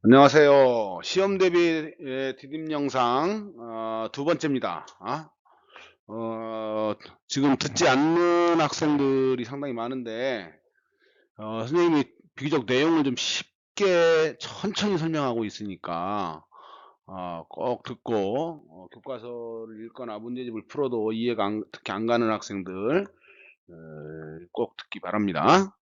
안녕하세요. 시험 대비 디딤 영상 두 번째입니다. 지금 듣지 않는 학생들이 상당히 많은데 선생님이 비교적 내용을 좀 쉽게 천천히 설명하고 있으니까 꼭 듣고 교과서를 읽거나 문제집을 풀어도 이해가 특히 안 가는 학생들 꼭 듣기 바랍니다.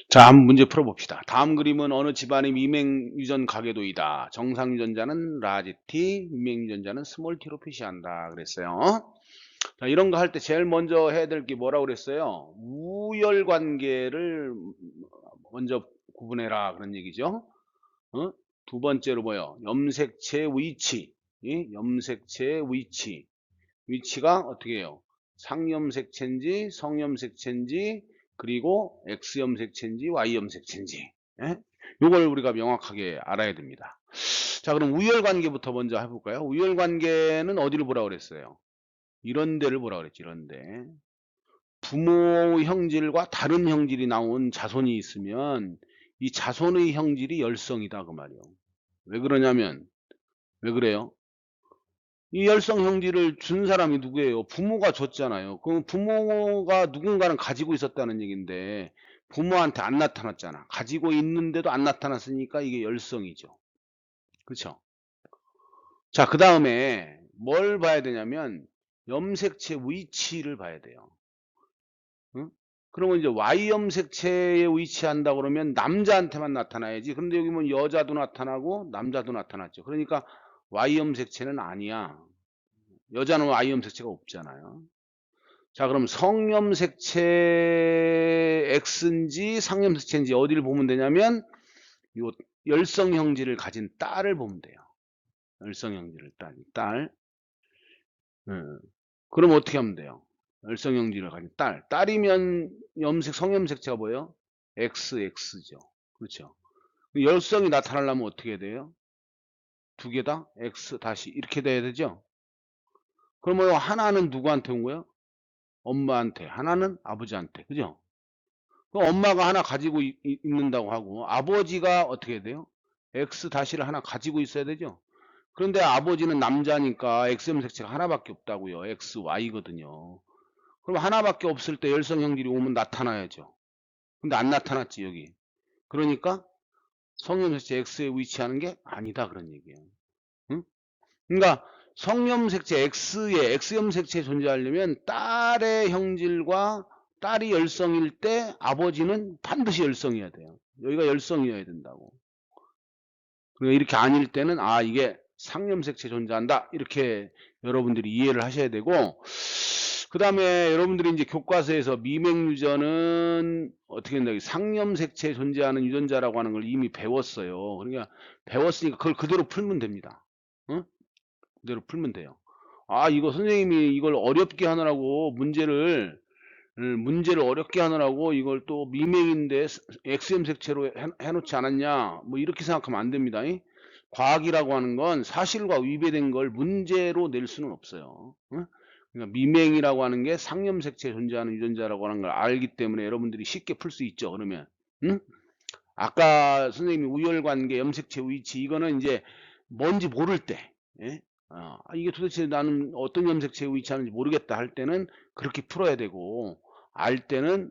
자, 한번 문제 풀어봅시다. 다음 그림은 어느 집안의 미맹유전 가계도이다. 정상 유전자는 라지 T, 미맹유전자는 스몰 t로 표시한다. 그랬어요. 자, 이런 거 할 때 제일 먼저 해야 될 게 뭐라고 그랬어요? 우열 관계를 먼저 구분해라. 그런 얘기죠. 어? 두 번째로 뭐요? 염색체 위치. 염색체 위치. 위치가 어떻게 해요? 상염색체인지 성염색체인지 그리고 X염색체인지 Y염색체인지 예? 요걸 우리가 명확하게 알아야 됩니다. 자, 그럼 우열관계부터 먼저 해볼까요? 우열관계는 어디를 보라고 그랬어요? 이런 데를 보라고 그랬지. 이런 데. 부모 형질과 다른 형질이 나온 자손이 있으면 이 자손의 형질이 열성이다 그 말이에요. 왜 그러냐면 왜 그래요? 이 열성 형질을 준 사람이 누구예요? 부모가 줬잖아요. 그럼 부모가 누군가는 가지고 있었다는 얘기인데 부모한테 안 나타났잖아. 가지고 있는데도 안 나타났으니까 이게 열성이죠. 그렇죠? 자, 그 다음에 뭘 봐야 되냐면 염색체 위치를 봐야 돼요. 응? 그러면 이제 Y 염색체에 위치한다 그러면 남자한테만 나타나야지. 그런데 여기 보면 여자도 나타나고 남자도 나타났죠. 그러니까 Y 염색체는 아니야. 여자는 Y 염색체가 없잖아요. 자, 그럼 성염색체 X인지 상염색체인지 어디를 보면 되냐면 요 열성 형질을 가진 딸을 보면 돼요. 열성 형질을 딸. 음. 그럼 어떻게 하면 돼요? 열성 형질을 가진 딸. 딸이면 성염색체가 뭐예요? XX죠. 그렇죠. 열성이 나타나려면 어떻게 해야 돼요? 두 개 다 X 다시 이렇게 돼야 되죠? 그러면 하나는 누구한테 온 거예요? 엄마한테. 하나는 아버지한테. 그죠? 그럼 엄마가 하나 가지고 있는다고 하고 아버지가 어떻게 해야 돼요? X 다시를 하나 가지고 있어야 되죠. 그런데 아버지는 남자니까 X염색체가 하나밖에 없다고요. XY거든요. 그럼 하나밖에 없을 때 열성형질이 오면 나타나야죠. 근데 안 나타났지 여기. 그러니까 성염색체 X에 위치하는 게 아니다 그런 얘기예요. 응? 그러니까 성염색체 X에 X염색체에 존재하려면 딸의 형질과 딸이 열성일 때 아버지는 반드시 열성이어야 돼요. 여기가 열성이어야 된다고. 그러니까 이렇게 아닐 때는 이게 상염색체 존재한다. 이렇게 여러분들이 이해를 하셔야 되고 그 다음에 여러분들이 이제 교과서에서 미맹유전은 어떻게 된다. 상염색체에 존재하는 유전자라고 하는 걸 이미 배웠어요. 그러니까 배웠으니까 그걸 그대로 풀면 됩니다. 응? 그대로 풀면 돼요. 이거 선생님이 이걸 어렵게 하느라고 문제를 어렵게 하느라고 이걸 또 미맹인데 X염색체로 해놓지 않았냐 뭐 이렇게 생각하면 안 됩니다. 과학이라고 하는 건 사실과 위배된 걸 문제로 낼 수는 없어요. 응? 그러니까 미맹이라고 하는 게 상염색체에 존재하는 유전자라고 하는 걸 알기 때문에 여러분들이 쉽게 풀 수 있죠. 그러면 응? 아까 선생님이 우열관계, 염색체 위치 이거는 이제 뭔지 모를 때 예? 이게 도대체 나는 어떤 염색체에 위치하는지 모르겠다 할 때는 그렇게 풀어야 되고 알 때는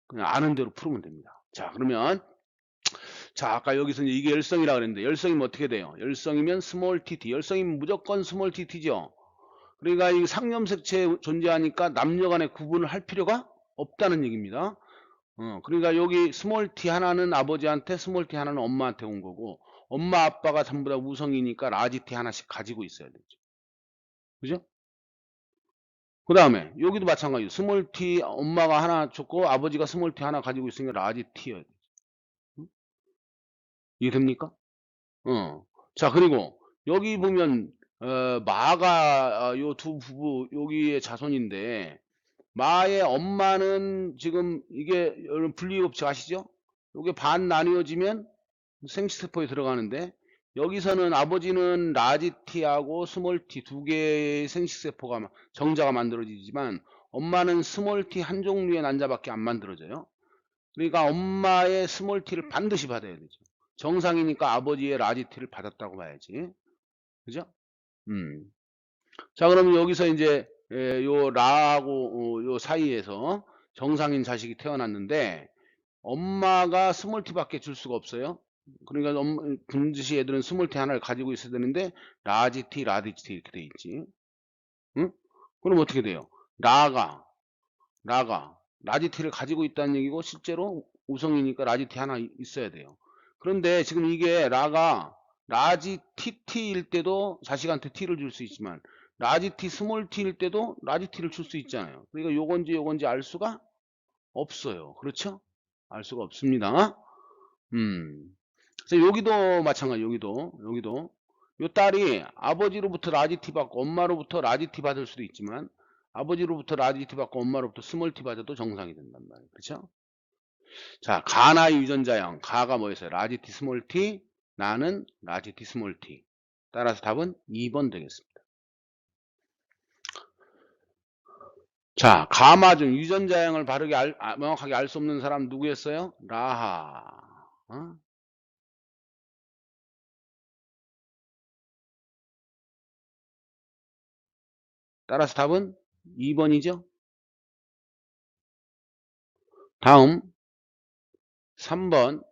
그냥 아는 대로 풀으면 됩니다. 자, 그러면 자, 아까 여기서 이제 이게 열성이라 그랬는데 열성이면 어떻게 돼요? 열성이면 스몰 tt. 열성이면 무조건 스몰 tt죠. 그러니까 이 상염색체에 존재하니까 남녀 간의 구분을 할 필요가 없다는 얘기입니다. 그러니까 여기 스몰 t 하나는 아버지한테, 스몰 t 하나는 엄마한테 온 거고 엄마 아빠가 전부 다 우성이니까 라지 t 하나씩 가지고 있어야 되죠. 그죠? 그 다음에 여기도 마찬가지로 스몰 t 엄마가 하나 줬고 아버지가 스몰 t 하나 가지고 있으니까 라지 t여야 돼. 응? 이해됩니까? 자, 그리고 여기 보면 마가 요 두 부부 여기에 자손인데 마의 엄마는 지금 이게 여러분 분리법칙 아시죠? 요게 반 나뉘어지면 생식세포에 들어가는데 여기서는 아버지는 라지 T하고 스몰 T 두 개의 생식세포가 정자가 만들어지지만 엄마는 스몰 T 한 종류의 난자밖에 안 만들어져요. 그러니까 엄마의 스몰 T를 반드시 받아야 되죠. 정상이니까 아버지의 라지티를 받았다고 봐야지. 그죠? 음. 자, 그러면 여기서 이제 요 라하고 요 사이에서 정상인 자식이 태어났는데 엄마가 스몰티밖에 줄 수가 없어요. 그러니까 분지시 애들은 스몰티 하나를 가지고 있어야 되는데 라지티, 라디티 이렇게 돼 있지. 응? 그럼 어떻게 돼요? 라가 라지티를 가지고 있다는 얘기고 실제로 우성이니까 라지티 하나 있어야 돼요. 그런데 지금 이게 라가 라지티일 때도 자식한테 t를 줄 수 있지만 라지티 스몰 t일 때도 라지티를 줄 수 있잖아요. 그러니까 요건지 알 수가 없어요. 그렇죠? 알 수가 없습니다. 그래서 여기도 마찬가지. 여기도 요 딸이 아버지로부터 라지티 받고 엄마로부터 라지티 받을 수도 있지만 아버지로부터 라지티 받고 엄마로부터 스몰티 받아도 정상이 된단 말이에요. 그렇죠? 자, 가나의 유전자형. 가가 뭐였어요? 라지티 스몰티. 나는 라지티 스몰티. 따라서 답은 2번 되겠습니다. 자, 가마 중 유전자형을 바르게 명확하게 알 수 없는 사람 누구였어요? 라하. 어? 따라서 답은 2번이죠. 다음 3번.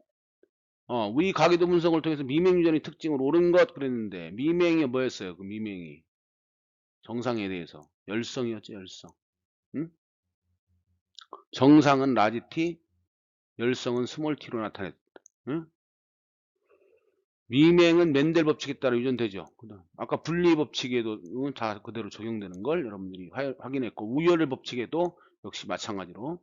위 가계도 분석을 통해서 미맹 유전의 특징을 옳은 것 그랬는데 미맹이 뭐였어요? 그 미맹이 정상에 대해서 열성이었죠. 열성. 응? 정상은 라지티, 열성은 스몰티로 나타냈다. 응? 미맹은 맨델 법칙에 따라 유전되죠. 아까 분리 법칙에도 다 그대로 적용되는 걸 여러분들이 확인했고 우열 법칙에도 역시 마찬가지로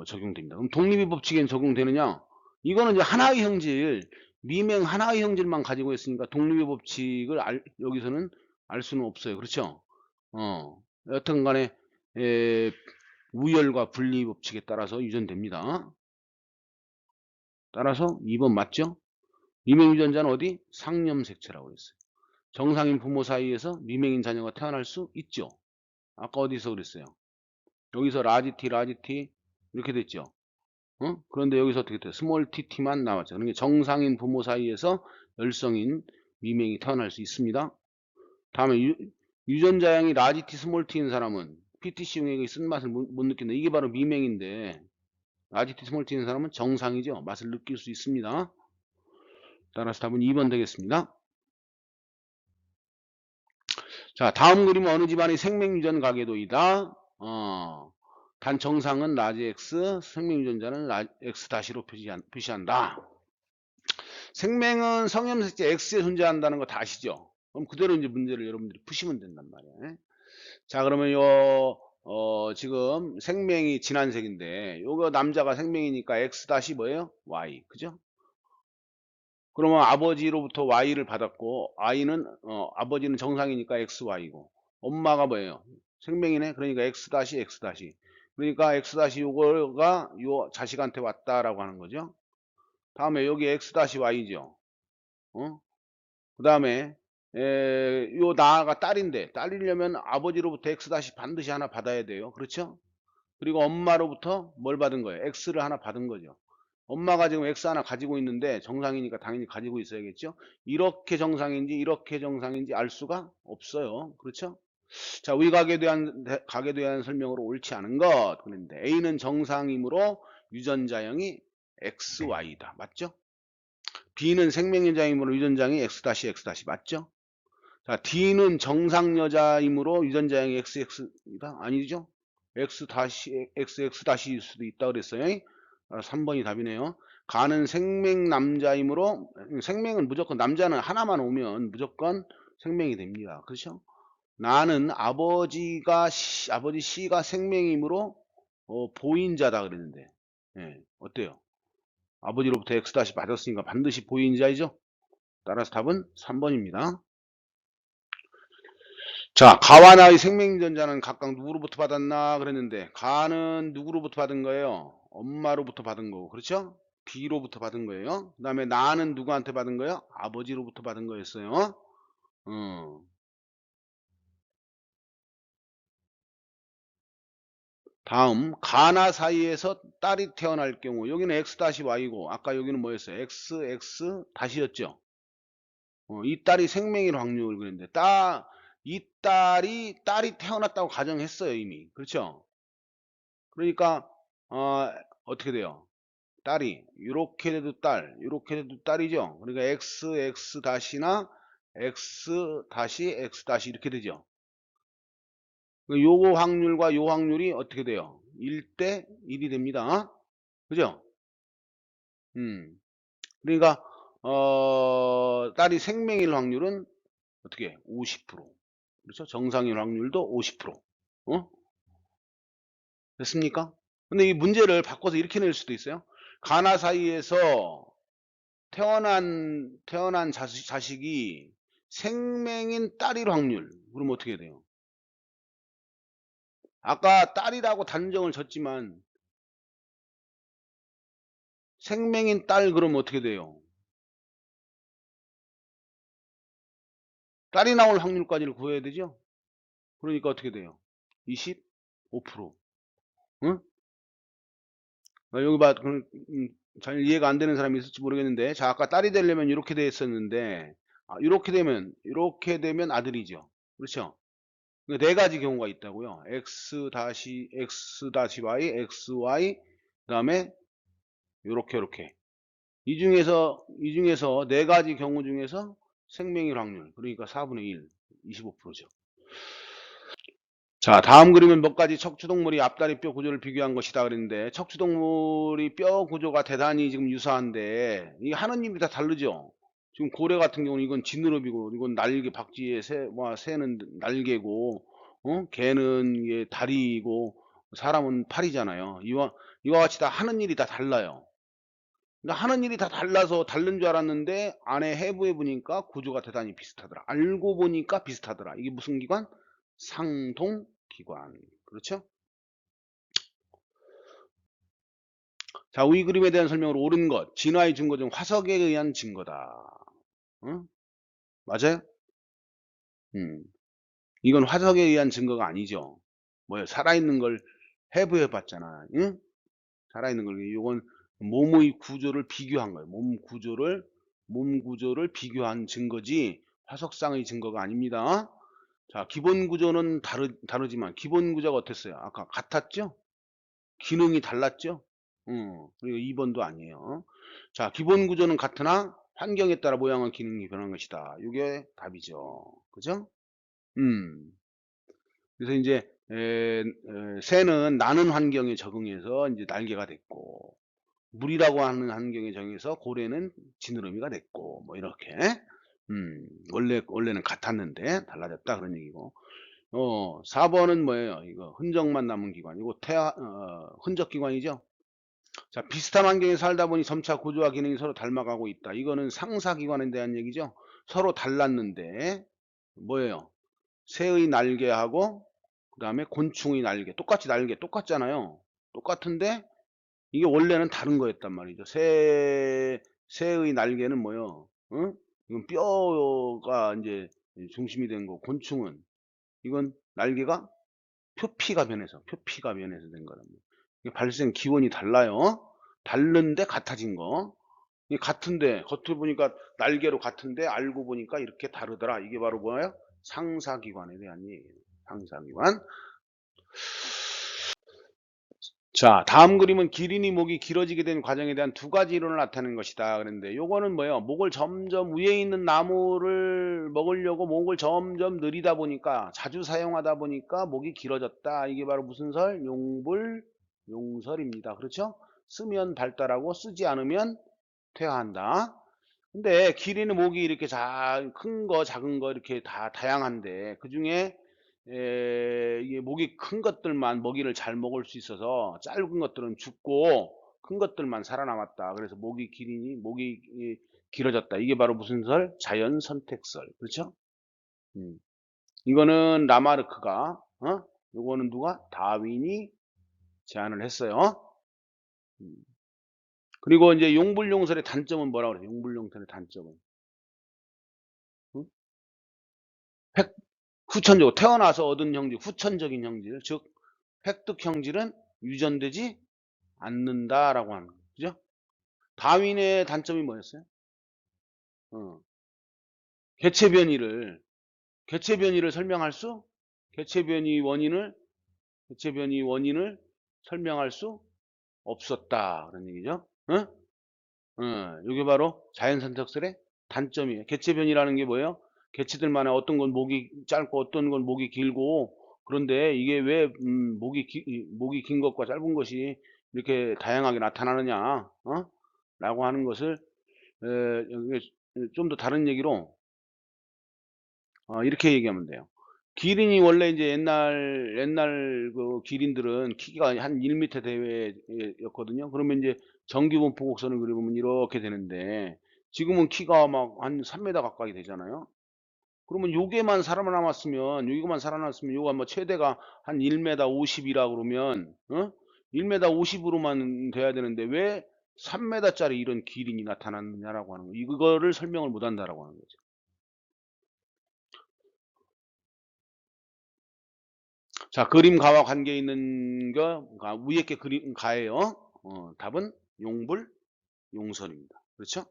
적용됩니다. 그럼 독립의 법칙에는 적용되느냐? 이거는 이제 하나의 형질, 미맹 하나의 형질만 가지고 있으니까 독립의 법칙을 여기서는 알 수는 없어요. 그렇죠? 여튼 간에 우열과 분리 법칙에 따라서 유전됩니다. 따라서 2번 맞죠? 미맹 유전자는 어디? 상념색체라고 했어요. 정상인 부모 사이에서 미맹인 자녀가 태어날 수 있죠. 아까 어디서 그랬어요? 여기서 라지티 이렇게 됐죠. 그런데 여기서 어떻게 돼요? 스몰 t만 나왔죠. 그러니까 정상인 부모 사이에서 열성인 미맹이 태어날 수 있습니다. 다음에 유전자형이 라지티 스몰 t인 사람은 PTC용액의 쓴맛을 못 느낀다. 이게 바로 미맹인데 라지티 스몰 t인 사람은 정상이죠. 맛을 느낄 수 있습니다. 따라서 답은 2번 되겠습니다. 자, 다음 그림은 어느 집안의 생명유전 가계도이다. 단 정상은 라지 X, 생명유전자는 X-로 표시한다. 생명은 성염색체 X에 존재한다는 거 다 아시죠? 그럼 그대로 이제 문제를 여러분들이 푸시면 된단 말이에요. 자, 그러면 지금 생명이 진한색인데, 요거 남자가 생명이니까 X 다시 뭐예요? Y. 그죠? 그러면 아버지로부터 Y를 받았고, 아버지는 정상이니까 XY고, 엄마가 뭐예요? 생명이네? 그러니까 X 다시 X 다시. 그러니까 X 다시 요거가 요 자식한테 왔다라고 하는 거죠. 다음에 여기 X 다시 Y죠. 그 다음에 요 나가 딸인데 딸이려면 아버지로부터 X 다시 반드시 하나 받아야 돼요. 그렇죠? 그리고 엄마로부터 뭘 받은 거예요? X를 하나 받은 거죠. 엄마가 지금 X 하나 가지고 있는데 정상이니까 당연히 가지고 있어야겠죠. 이렇게 정상인지 이렇게 정상인지 알 수가 없어요. 그렇죠? 자, 가계도에 대한 설명으로 옳지 않은 것. 그런데 A는 정상이므로 유전자형이 XY다. 맞죠? B는 생명여자이므로 유전자형이 X-X- 맞죠? 자, D는 정상 여자이므로 유전자형이 XX이다? 아니죠? XX-일 수도 있다 그랬어요. 3번이 답이네요. 가는 생명 남자이므로 생명은 무조건 남자는 하나만 오면 무조건 생명이 됩니다. 그렇죠? 나는 아버지 C가 생명이므로 보인자다 그랬는데 어때요? 아버지로부터 X 다시 받았으니까 반드시 보인자이죠? 따라서 답은 3번입니다. 자, 가와 나의 생명유전자는 각각 누구로부터 받았나 그랬는데 가는 누구로부터 받은 거예요? 엄마로부터 받은 거고 그렇죠? B로부터 받은 거예요. 그 다음에 나는 누구한테 받은 거예요? 아버지로부터 받은 거였어요. 어. 다음 가나 사이에서 딸이 태어날 경우 여기는 x-y고 아까 여기는 뭐였어요? x 다시였죠. 이 딸이 생명일 확률 그랬는데 이 딸이 태어났다고 가정했어요 이미. 그렇죠? 그러니까 어떻게 돼요? 딸이 요렇게 돼도 요렇게 돼도 딸이죠. 그러니까 x 다시나 x 다시 x 다시 이렇게 되죠. 요거 확률과 요 확률이 어떻게 돼요? 1대 1이 됩니다. 그죠? 음. 그러니까 딸이 생명일 확률은 어떻게 50%. 그렇죠? 정상일 확률도 50%. 어? 됐습니까? 근데 이 문제를 바꿔서 이렇게 낼 수도 있어요. 가나 사이에서 태어난 자식이 생명인 딸일 확률. 그러면 어떻게 돼요? 아까 딸이라고 단정을 졌지만 생명인 딸 그러면 어떻게 돼요? 딸이 나올 확률까지를 구해야 되죠? 그러니까 어떻게 돼요? 25%. 응? 여기 봐. 잘 이해가 안 되는 사람이 있을지 모르겠는데 자 아까 딸이 되려면 이렇게 돼 있었는데 이렇게 되면 아들이죠. 그렇죠? 그러니까 네 가지 경우가 있다고요. x-y, xy 그다음에 요렇게. 이 중에서 네 가지 경우 중에서 생명일 확률 그러니까 4분의 1, 25%죠. 자, 다음 그림은 몇 가지 척추동물이 앞다리 뼈 구조를 비교한 것이다 그랬는데 척추동물이 뼈 구조가 대단히 지금 유사한데 이 하느님이 다 다르죠. 지금 고래 같은 경우는 이건 지느러미고 이건 날개 박쥐의 새는 날개고 개는 이게 다리고 사람은 팔이잖아요. 이와 같이 다 하는 일이 다 달라요. 근데 하는 일이 다 달라서 다른 줄 알았는데 안에 해부해 보니까 구조가 대단히 비슷하더라. 알고 보니까 비슷하더라. 이게 무슨 기관? 상동기관. 그렇죠? 자, 위 그림에 대한 설명으로 옳은 것. 진화의 증거 중 화석에 의한 증거다. 응? 맞아요? 음. 이건 화석에 의한 증거가 아니죠. 뭐예요? 살아있는 걸 해부해 봤잖아. 응? 살아있는 걸. 이건 몸의 구조를 비교한 거예요. 몸 구조를 비교한 증거지 화석상의 증거가 아닙니다. 자, 기본 구조는 다르지만 기본 구조가 어땠어요? 아까 같았죠? 기능이 달랐죠? 그리고 2번도 아니에요. 자, 기본 구조는 같으나 환경에 따라 모양과 기능이 변한 것이다. 이게 답이죠. 그죠? 음. 그래서 이제 새는 나는 환경에 적응해서 이제 날개가 됐고 물이라고 하는 환경에 적응해서 고래는 지느러미가 됐고 뭐 이렇게 원래는 같았는데 달라졌다 그런 얘기고 4번은 뭐예요? 이거 흔적만 남은 기관. 이거 흔적 기관이죠. 자, 비슷한 환경에 살다 보니 점차 구조와 기능이 서로 닮아가고 있다. 이거는 상사 기관에 대한 얘기죠. 서로 달랐는데 뭐예요? 새의 날개하고 그다음에 곤충의 날개. 똑같이 날개 똑같잖아요. 똑같은데 이게 원래는 다른 거였단 말이죠. 새의 날개는 뭐요? 응? 이건 뼈가 이제 중심이 된 거. 곤충은 이건 날개가 표피가 변해서 된 거랍니다. 이게 발생 기원이 달라요. 다른데 같아진 거. 이 같은데 겉으로 보니까 날개로 같은데 알고 보니까 이렇게 다르더라. 이게 바로 뭐예요? 상사기관에 대한 얘기예요. 상사기관. 자, 다음 그림은 기린이 목이 길어지게 된 과정에 대한 두 가지 이론을 나타내는 것이다. 그런데 요거는 뭐예요? 목을 점점 위에 있는 나무를 먹으려고 목을 점점 느리다 보니까 자주 사용하다 보니까 목이 길어졌다. 이게 바로 무슨 설? 용설입니다. 그렇죠? 쓰면 발달하고 쓰지 않으면 퇴화한다. 근데 기린의 목이 이렇게 큰 거, 작은 거 이렇게 다 다양한데 그중에 이게 목이 큰 것들만 먹이를 잘 먹을 수 있어서 짧은 것들은 죽고 큰 것들만 살아남았다. 그래서 목이 길어졌다. 이게 바로 무슨 설? 자연 선택설. 그렇죠? 음. 이거는 라마르크가 요거는 누가? 다윈이 제안을 했어요. 음. 그리고 이제 용불용설의 단점은 뭐라고 그래요? 용불용설의 단점은 응? 후천적 태어나서 얻은 형질, 후천적인 형질, 즉 획득 형질은 유전되지 않는다라고 하는 거죠. 그죠? 다윈의 단점이 뭐였어요? 어, 개체 변이를 설명할 수, 개체 변이 원인을, 개체 변이 원인을 설명할 수 없었다. 그런 얘기죠. 어? 이게 바로 자연선택설의 단점이에요. 개체변이라는 게 뭐예요? 개체들만의 어떤 건 목이 짧고 어떤 건 목이 길고 그런데 이게 왜 목이 긴 것과 짧은 것이 이렇게 다양하게 나타나느냐 라고 하는 것을 좀 더 다른 얘기로 이렇게 얘기하면 돼요. 기린이 원래 이제 옛날 그 기린들은 키가 한 1m 대회였거든요. 그러면 이제 정기분포 곡선을 그려보면 이렇게 되는데 지금은 키가 막 한 3m 가까이 되잖아요. 그러면 요게만 살아남았으면 요가 뭐 최대가 한 1m 50이라 그러면 1m 50으로만 돼야 되는데 왜 3m짜리 이런 기린이 나타났느냐라고 하는 거. 이거를 설명을 못 한다라고 하는 거죠. 자, 그림 가와 관계 있는 거, 위에 게 그림 가예요. 답은 용불, 용설입니다. 그렇죠?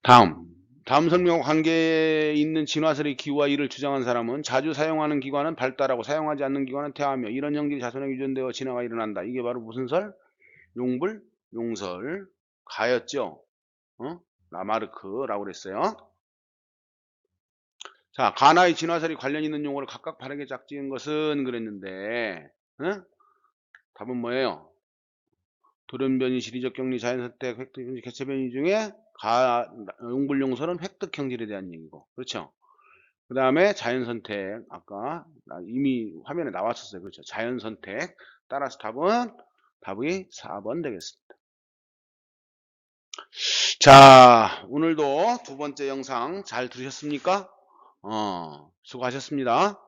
다음. 다음 설명과 관계에 있는 진화설의 기와 이를 주장한 사람은 자주 사용하는 기관은 발달하고 사용하지 않는 기관은 퇴화하며 이런 형질이 자손에 유전되어 진화가 일어난다. 이게 바로 무슨 설? 용불, 용설. 가였죠? 라마르크라고 그랬어요. 자, 가나의 진화설이 관련 있는 용어를 각각 바르게 짝지은 것은 그랬는데, 답은 뭐예요? 돌연변이, 시리적 격리, 자연선택, 획득 형질, 개체 변이 중에 용불용설은 획득 형질에 대한 얘기고, 그렇죠? 그 다음에 자연선택, 아까 이미 화면에 나왔었어요, 그렇죠? 자연선택. 따라서 답이 4번 되겠습니다. 자, 오늘도 두 번째 영상 잘 들으셨습니까? 수고하셨습니다.